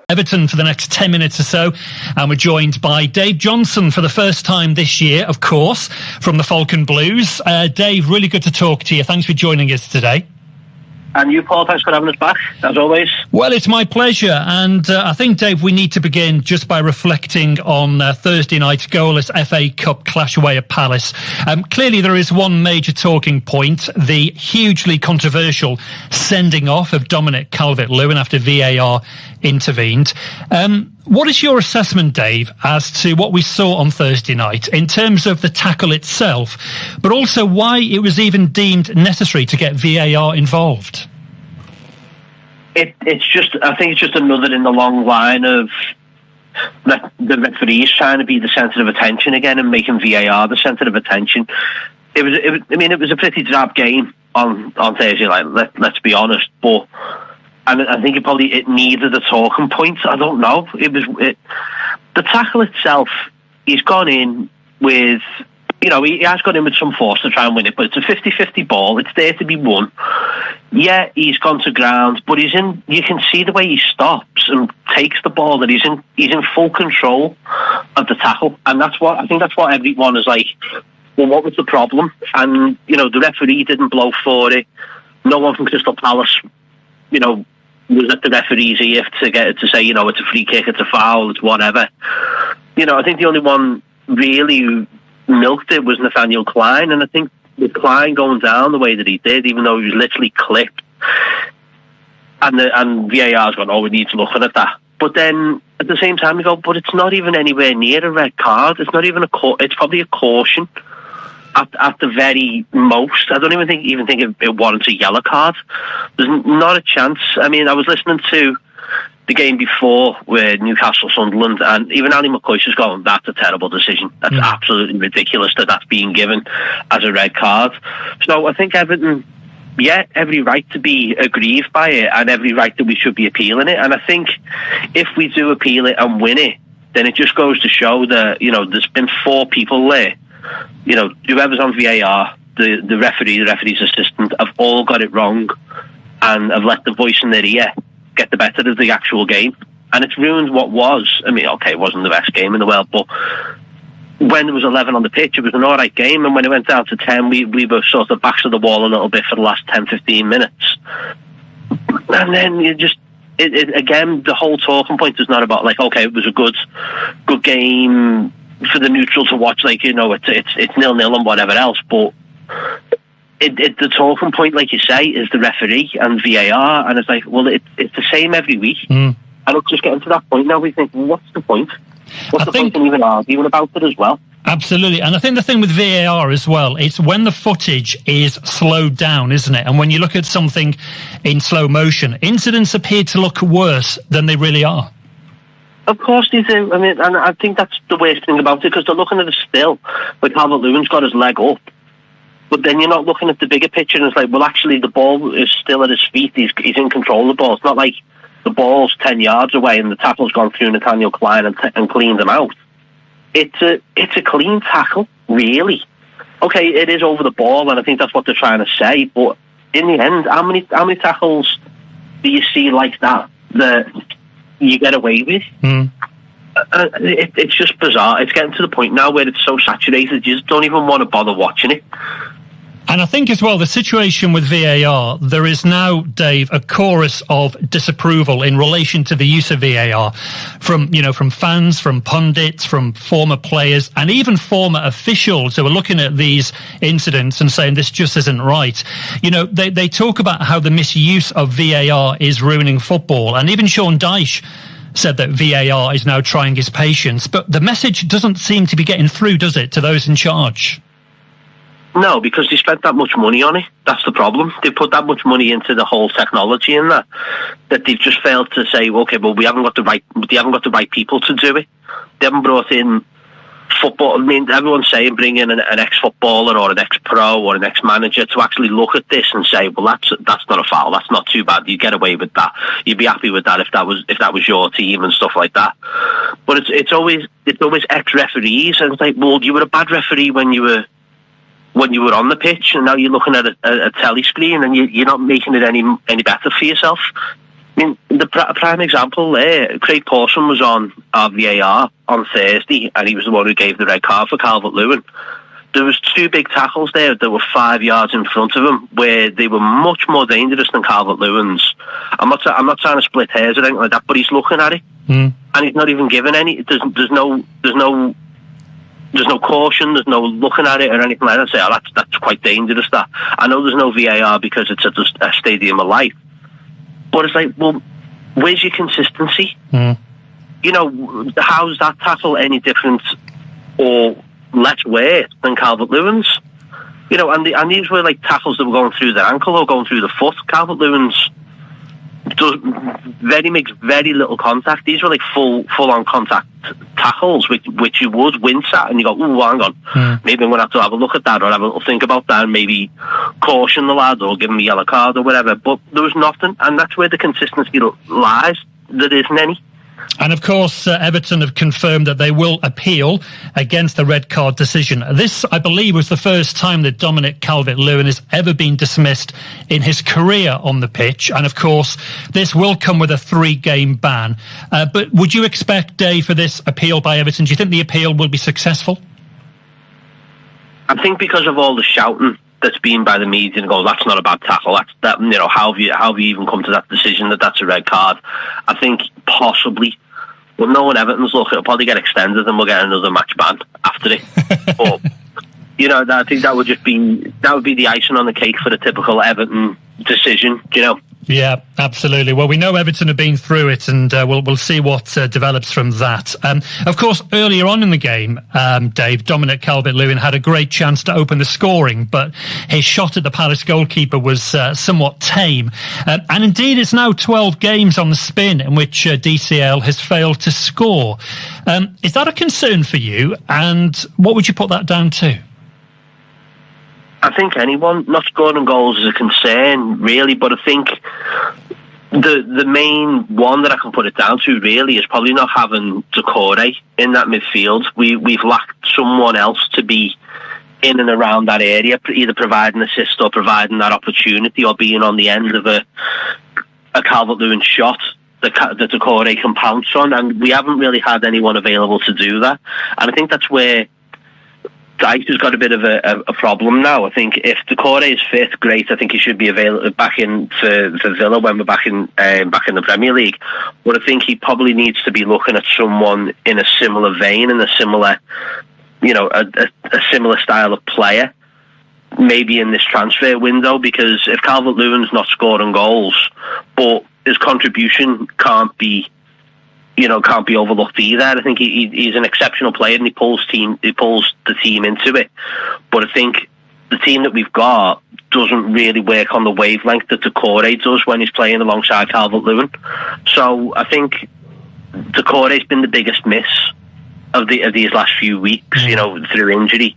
Everton for the next 10 minutes or so, and we're joined by Dave Johnson for the first time this year, of course, from the Falcon Blues. Dave, really good to talk to you. Thanks for joining us today. And you, Paul, thanks for having us back, as always. Well, it's my pleasure. And I think, Dave, we need to begin just by reflecting on Thursday night's goalless FA Cup clash away at Palace. Clearly, there is one major talking point, the hugely controversial sending off of Dominic Calvert-Lewin after VAR intervened. What is your assessment, Dave, as to what we saw on Thursday night in terms of the tackle itself, but also why it was even deemed necessary to get VAR involved? I think it's just another in the long line of the referees trying to be the centre of attention again and making VAR the centre of attention. It was a pretty drab game on Thursday night. Let's be honest, but. And I think it needed a talking point. I don't know. The tackle itself, he's gone in with, he has gone in with some force to try and win it, but it's a 50-50 ball. It's there to be won. Yeah, he's gone to ground, but you can see the way he stops and takes the ball, that he's in full control of the tackle. And that's what everyone is like, well, what was the problem? And, the referee didn't blow for it. No one from Crystal Palace, was at the referee's ear to get it to say, it's a free kick, it's a foul, it's whatever. I think the only one really who milked it was Nathaniel Klein, and I think with Klein going down the way that he did, even though he was literally clipped, and VAR's gone, we need to look at that. But then at the same time you go, but it's not even anywhere near a red card. It's not even it's probably a caution. At the very most, I don't even think it warrants a yellow card. There's not a chance. I mean, I was listening to the game before with Newcastle Sunderland, and even Ali McCoy's going, that's a terrible decision. That's absolutely ridiculous that's being given as a red card. So I think Everton, every right to be aggrieved by it, and every right that we should be appealing it. And I think if we do appeal it and win it, then it just goes to show that there's been 4 people there. Whoever's on VAR, the referee, the referee's assistant, have all got it wrong and have let the voice in their ear get the better of the actual game. And it's ruined what was. I mean, okay, it wasn't the best game in the world, but when there was 11 on the pitch, it was an all right game. And when it went down to 10, we were sort of backs to the wall a little bit for the last 10, 15 minutes. And then you just... again, the whole talking point is not about, it was a good game for the neutral to watch, it's 0-0 and whatever else, but the talking point, like you say, is the referee and VAR, and it's it's the same every week. And it's just getting to that point now. We think, what's the point? What's the point in even arguing about it as well? Absolutely. And I think the thing with VAR as well, it's when the footage is slowed down, isn't it? And when you look at something in slow motion, incidents appear to look worse than they really are. Of course they do. I mean, and I think that's the worst thing about it, because they're looking at a still, like Calvert-Lewin's got his leg up, but then you're not looking at the bigger picture, and it's like, well, actually, the ball is still at his feet. He's in control of the ball. It's not like the ball's 10 yards away and the tackle's gone through Nathaniel Klein and cleaned him out. It's a clean tackle, really. Okay, it is over the ball, and I think that's what they're trying to say. But in the end, how many tackles do you see like that you get away with? It's just bizarre. It's getting to the point now where it's so saturated, you just don't even want to bother watching it. And I think as well, the situation with VAR, there is now, Dave, a chorus of disapproval in relation to the use of VAR from fans, from pundits, from former players, and even former officials who are looking at these incidents and saying this just isn't right. They talk about how the misuse of VAR is ruining football. And even Sean Dyche said that VAR is now trying his patience. But the message doesn't seem to be getting through, does it, to those in charge? No, because they spent that much money on it. That's the problem. They put that much money into the whole technology and that they've just failed to say, okay, well, we haven't got the right people to do it. They haven't brought in football. I mean, everyone's saying bring in an ex-footballer or an ex-pro or an ex-manager to actually look at this and say, well, that's not a foul. That's not too bad. You get away with that. You'd be happy with that if that was your team and stuff like that. But it's always ex-referees, and it's like, well, you were a bad referee when you were on the pitch, and now you're looking at a telly screen and you're not making it any better for yourself. I mean, the prime example there, Craig Pawson was on our VAR on Thursday, and he was the one who gave the red card for Calvert-Lewin. There was 2 big tackles there that were 5 yards in front of him, where they were much more dangerous than Calvert-Lewin's. I'm not trying to split hairs or anything like that, but he's looking at it, and he's not even given any. There's no caution. There's no looking at it or anything like that. Say, oh, that's quite dangerous. That I know there's no VAR because it's at a stadium of life. But it's like, well, where's your consistency? You know, how's that tackle any different or less weight than Calvert-Lewin's? You know, and these were like tackles that were going through the ankle or going through the foot. Calvert-Lewin's makes very little contact. These were like full on contact tackles, which you would wince at, and you go, "Ooh, hang on, maybe I'm going to have a look at that, or have a little think about that, and maybe caution the lad, or give him a yellow card, or whatever." But there was nothing, and that's where the consistency lies. There isn't any. And of course, Everton have confirmed that they will appeal against the red card decision. This, I believe, was the first time that Dominic Calvert-Lewin has ever been dismissed in his career on the pitch. And of course, this will come with a 3-game ban. But would you expect, Dave, for this appeal by Everton? Do you think the appeal will be successful? I think because of all the shouting that's been by the media and go, that's not a bad tackle. That you know, how have you even come to that decision that that's a red card? I think possibly, well, knowing Everton's look, it'll probably get extended and we'll get another match ban after it. But you know, I think that would be the icing on the cake for the typical Everton decision. You know. Yeah, absolutely. Well, we know Everton have been through it, and we'll see what develops from that. Of course, earlier on in the game, Dave, Dominic Calvert-Lewin had a great chance to open the scoring, but his shot at the Palace goalkeeper was somewhat tame. And indeed, it's now 12 games on the spin in which DCL has failed to score. Is that a concern for you? And what would you put that down to? I think anyone not scoring goals is a concern, really, but I think the main one that I can put it down to, really, is probably not having Decore in that midfield. We've lacked someone else to be in and around that area, either providing assist or providing that opportunity or being on the end of a Calvert-Lewin shot that Decore can pounce on, and we haven't really had anyone available to do that. And I think that's where Dyche has got a bit of a problem now. I think if Decore is fit, great. I think he should be available back in for Villa when we're back in the Premier League. But I think he probably needs to be looking at someone in a similar vein, in a similar, you know, a similar style of player, maybe in this transfer window. Because if Calvert-Lewin's not scoring goals, but his contribution can't be overlooked either. I think he's an exceptional player, and he pulls the team into it. But I think the team that we've got doesn't really work on the wavelength that Decore does when he's playing alongside Calvert-Lewin. So I think Decore's been the biggest miss of these last few weeks, you know, through injury,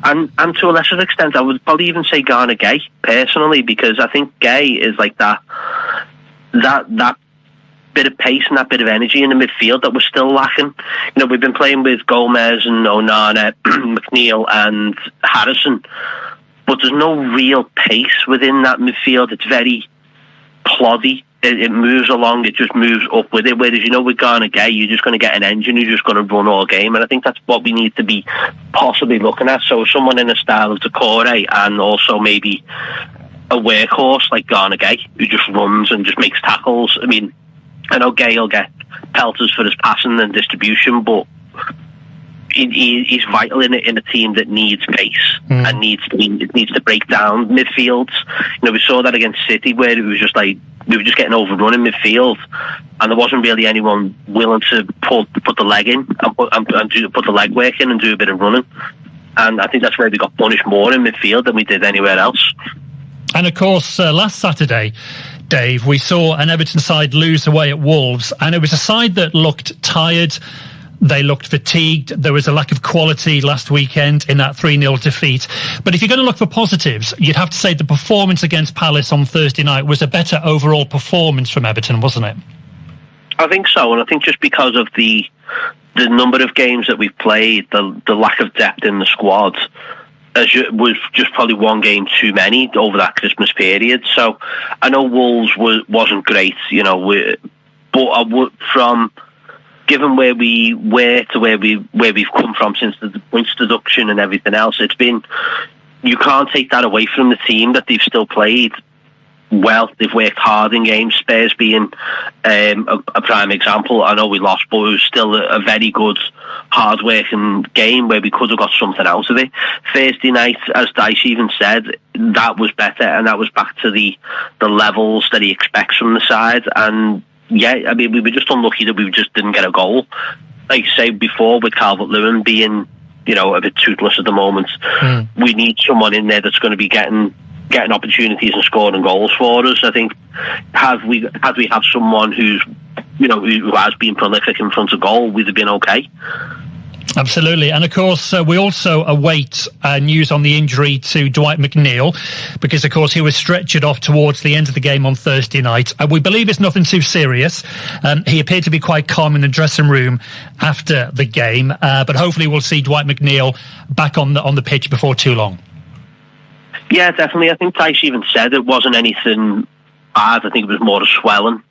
and to a lesser extent, I would probably even say Garner Gay personally, because I think Gay is like that bit of pace and that bit of energy in the midfield that we're still lacking. You know, we've been playing with Gomez and Onana, McNeil and Harrison, but there's no real pace within that midfield. It's very ploddy. It moves along, it just moves up with it. Whereas, you know, with Garner Gay, you're just going to get an engine who's just going to run all game. And I think that's what we need to be possibly looking at. So someone in a style of Decore, and also maybe a workhorse like Garner Gay, who just runs and just makes tackles. I mean, I know Gay will get pelters for his passing and distribution, but he's vital in a team that needs pace and needs to break down midfields. You know, we saw that against City, where it was just like we were just getting overrun in midfield, and there wasn't really anyone willing to put the leg in and put the leg work in and do a bit of running. And I think that's where we got punished more in midfield than we did anywhere else. And of course, last Saturday, Dave, we saw an Everton side lose away at Wolves, and it was a side that looked tired. They looked fatigued. There was a lack of quality last weekend in that 3-0 defeat. But if you're going to look for positives, you'd have to say the performance against Palace on Thursday night was a better overall performance from Everton, wasn't it? I think so, and I think just because of the number of games that we've played, the lack of depth in the squad, was just probably one game too many over that Christmas period. So I know Wolves wasn't great, but I would, from given where we were to where we've come from since the points deduction and everything else, it's been, you can't take that away from the team that they've still played well. They've worked hard in games, Spurs being a prime example. I know we lost, but it was still a very good, hard-working game where we could have got something out of it. Thursday night, as Dyche even said, that was better, and that was back to the levels that he expects from the side. And yeah, I mean, we were just unlucky that we just didn't get a goal. Like you say before, with Calvert-Lewin being, a bit toothless at the moment, we need someone in there that's going to be getting opportunities and scoring goals for us. I think had we have someone who has been prolific in front of goal, we'd have been okay. Absolutely. And of course, we also await news on the injury to Dwight McNeil, because of course he was stretchered off towards the end of the game on Thursday night. We believe it's nothing too serious. He appeared to be quite calm in the dressing room after the game, but hopefully we'll see Dwight McNeil back on the pitch before too long. Yeah, definitely. I think Dyche even said it wasn't anything bad. I think it was more a swelling.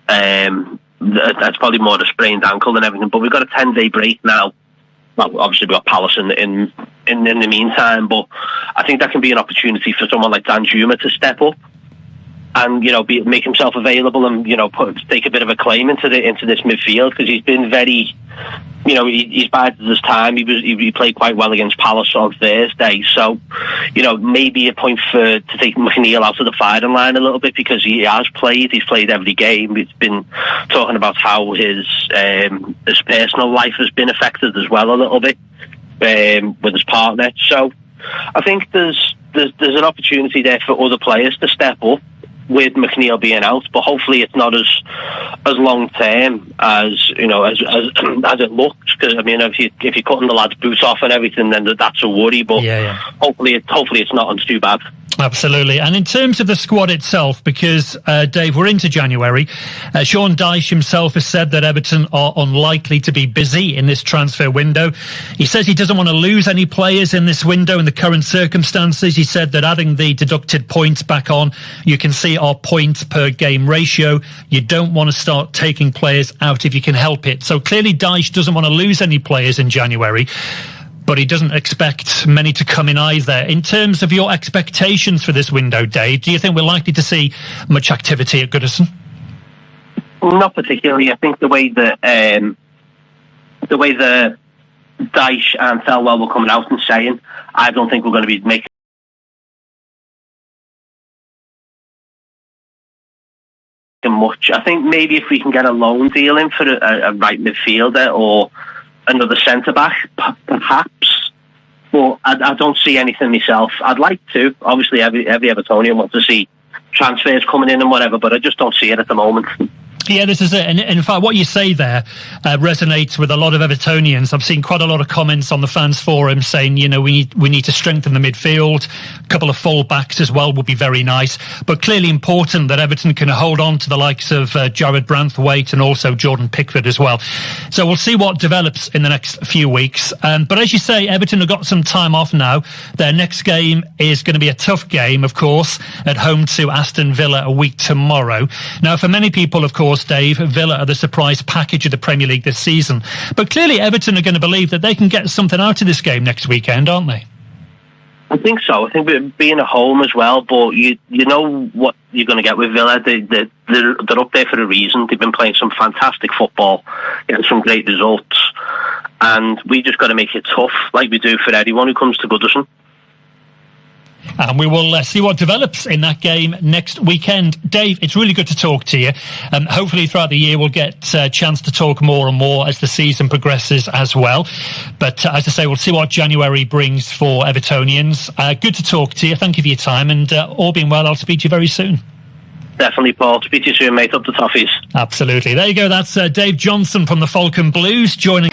That's probably more a sprained ankle than everything. But we've got a 10-day break now. Well, obviously we've got Palace in the meantime, but I think that can be an opportunity for someone like Dan Juma to step up and make himself available and take a bit of a claim into this midfield, because he's been very. He's bided his time. He played quite well against Palace on Thursday. So, maybe a point to take McNeil out of the firing line a little bit, because he has played. He's played every game. He's been talking about how his personal life has been affected as well a little bit with his partner. So, I think there's an opportunity there for other players to step up with McNeil being out, but hopefully it's not as long term as as it looks. Because I mean, if you're cutting the lad's boots off and everything, then that's a worry. But hopefully it's not too bad. Absolutely. And in terms of the squad itself, because, Dave, we're into January, Sean Dyche himself has said that Everton are unlikely to be busy in this transfer window. He says he doesn't want to lose any players in this window in the current circumstances. He said that adding the deducted points back on, you can see our points per game ratio. You don't want to start taking players out if you can help it. So clearly Dyche doesn't want to lose any players in January, but he doesn't expect many to come in either. In terms of your expectations for this window, Dave, do you think we're likely to see much activity at Goodison? Not particularly. I think the way the Dyche and Thelwell were coming out and saying, I don't think we're going to be making much. I think maybe if we can get a loan deal in for a right midfielder or another centre-back, perhaps. But I don't see anything myself. I'd like to. Obviously, every Evertonian wants to see transfers coming in and whatever, but I just don't see it at the moment. Yeah, this is it. And in fact, what you say there resonates with a lot of Evertonians. I've seen quite a lot of comments on the fans forum saying, we need to strengthen the midfield. A couple of full-backs as well would be very nice. But clearly important that Everton can hold on to the likes of Jared Branthwaite and also Jordan Pickford as well. So we'll see what develops in the next few weeks. But as you say, Everton have got some time off now. Their next game is going to be a tough game, of course, at home to Aston Villa a week tomorrow. Now, for many people, of course, Dave, Villa are the surprise package of the Premier League this season. But clearly Everton are going to believe that they can get something out of this game next weekend, aren't they? I think so. I think we're being at home as well, but you know what you're going to get with Villa. They're up there for a reason. They've been playing some fantastic football, getting some great results, and we just got to make it tough, like we do for anyone who comes to Goodison. And we will see what develops in that game next weekend. Dave, it's really good to talk to you. Hopefully throughout the year we'll get a chance to talk more and more as the season progresses as well. But as I say, we'll see what January brings for Evertonians. Good to talk to you. Thank you for your time. And all being well, I'll speak to you very soon. Definitely, Paul. Speak to you soon, mate. Up the toffees. Absolutely. There you go. That's Dave Johnson from the Falcon Blues joining...